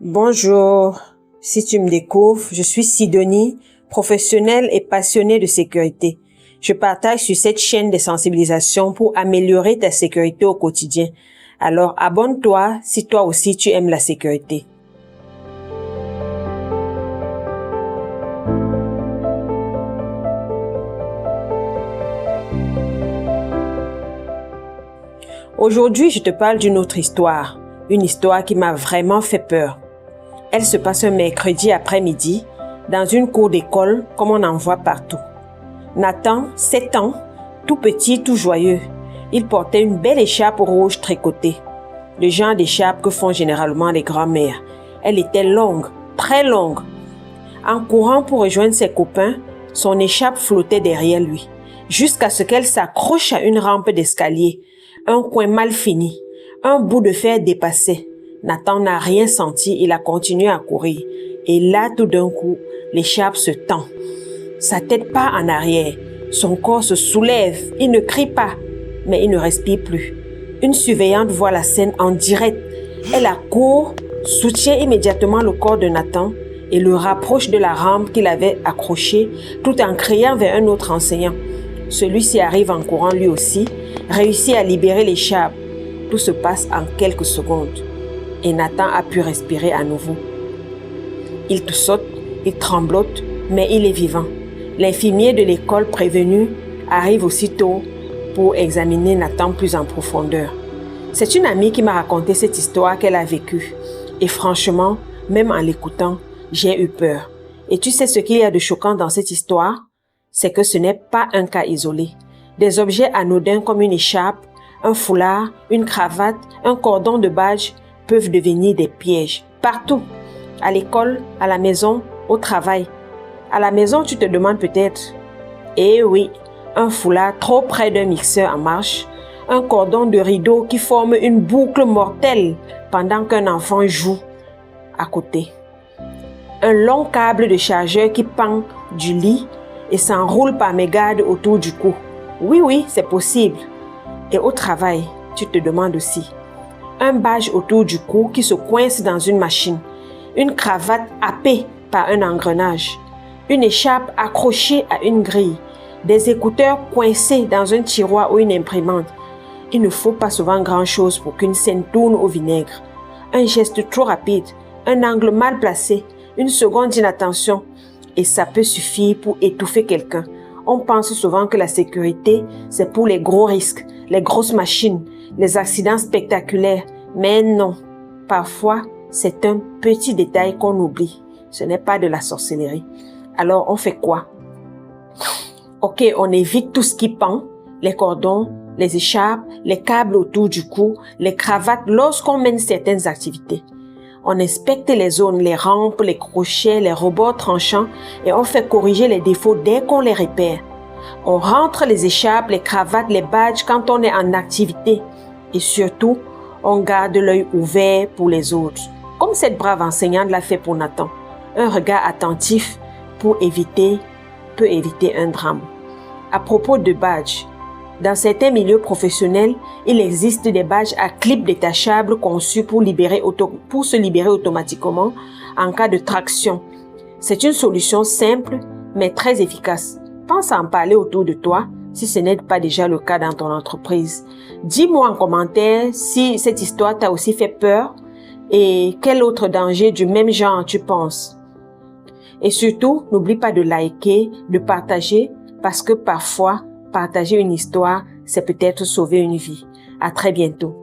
Bonjour, si tu me découvres, je suis Sidonie, professionnelle et passionnée de sécurité. Je partage sur cette chaîne de sensibilisation pour améliorer ta sécurité au quotidien. Alors abonne-toi si toi aussi tu aimes la sécurité. Aujourd'hui, je te parle d'une autre histoire, une histoire qui m'a vraiment fait peur. Elle se passe un mercredi après-midi, dans une cour d'école comme on en voit partout. Nathan, 7 ans, tout petit, tout joyeux. Il portait une belle écharpe rouge tricotée, le genre d'écharpe que font généralement les grands-mères. Elle était longue, très longue. En courant pour rejoindre ses copains, son écharpe flottait derrière lui, jusqu'à ce qu'elle s'accroche à une rampe d'escalier. Un coin mal fini, un bout de fer dépassé. Nathan n'a rien senti, il a continué à courir. Et là, tout d'un coup, l'écharpe se tend. Sa tête part en arrière, son corps se soulève, il ne crie pas, mais il ne respire plus. Une surveillante voit la scène en direct. Elle accourt, soutient immédiatement le corps de Nathan et le rapproche de la rampe qu'il avait accrochée tout en criant vers un autre enseignant. Celui-ci arrive en courant lui aussi, réussit à libérer l'écharpe. Tout se passe en quelques secondes et Nathan a pu respirer à nouveau. Il te saute, il tremblote, mais il est vivant. L'infirmier de l'école prévenu arrive aussitôt pour examiner Nathan plus en profondeur. C'est une amie qui m'a raconté cette histoire qu'elle a vécue. Et franchement, même en l'écoutant, j'ai eu peur. Et tu sais ce qu'il y a de choquant dans cette histoire? C'est que ce n'est pas un cas isolé. Des objets anodins comme une écharpe, un foulard, une cravate, un cordon de badge peuvent devenir des pièges. Partout. À l'école, à la maison, au travail. À la maison, tu te demandes peut-être, eh oui, un foulard trop près d'un mixeur en marche, un cordon de rideau qui forme une boucle mortelle pendant qu'un enfant joue à côté. Un long câble de chargeur qui pend du lit et s'enroule par mégarde autour du cou. Oui, c'est possible. Et au travail, tu te demandes aussi, un badge autour du cou qui se coince dans une machine, une cravate happée par un engrenage, une écharpe accrochée à une grille, des écouteurs coincés dans un tiroir ou une imprimante. Il ne faut pas souvent grand-chose pour qu'une scène tourne au vinaigre. Un geste trop rapide, un angle mal placé, une seconde d'inattention, et ça peut suffire pour étouffer quelqu'un. On pense souvent que la sécurité, c'est pour les gros risques, les grosses machines, les accidents spectaculaires. Mais non, parfois, c'est un petit détail qu'on oublie. Ce n'est pas de la sorcellerie. Alors, on fait quoi? Ok, on évite tout ce qui pend, les cordons, les écharpes, les câbles autour du cou, les cravates lorsqu'on mène certaines activités. On inspecte les zones, les rampes, les crochets, les rebords tranchants et on fait corriger les défauts dès qu'on les repère. On rentre les écharpes, les cravates, les badges quand on est en activité. Et surtout, on garde l'œil ouvert pour les autres. Comme cette brave enseignante l'a fait pour Nathan. Un regard attentif peut éviter un drame. À propos de badges, dans certains milieux professionnels, il existe des badges à clip détachables conçus pour se libérer automatiquement en cas de traction. C'est une solution simple mais très efficace. Pense à en parler autour de toi si ce n'est pas déjà le cas dans ton entreprise. Dis-moi en commentaire si cette histoire t'a aussi fait peur et quel autre danger du même genre tu penses. Et surtout, n'oublie pas de liker, de partager parce que parfois, partager une histoire, c'est peut-être sauver une vie. À très bientôt.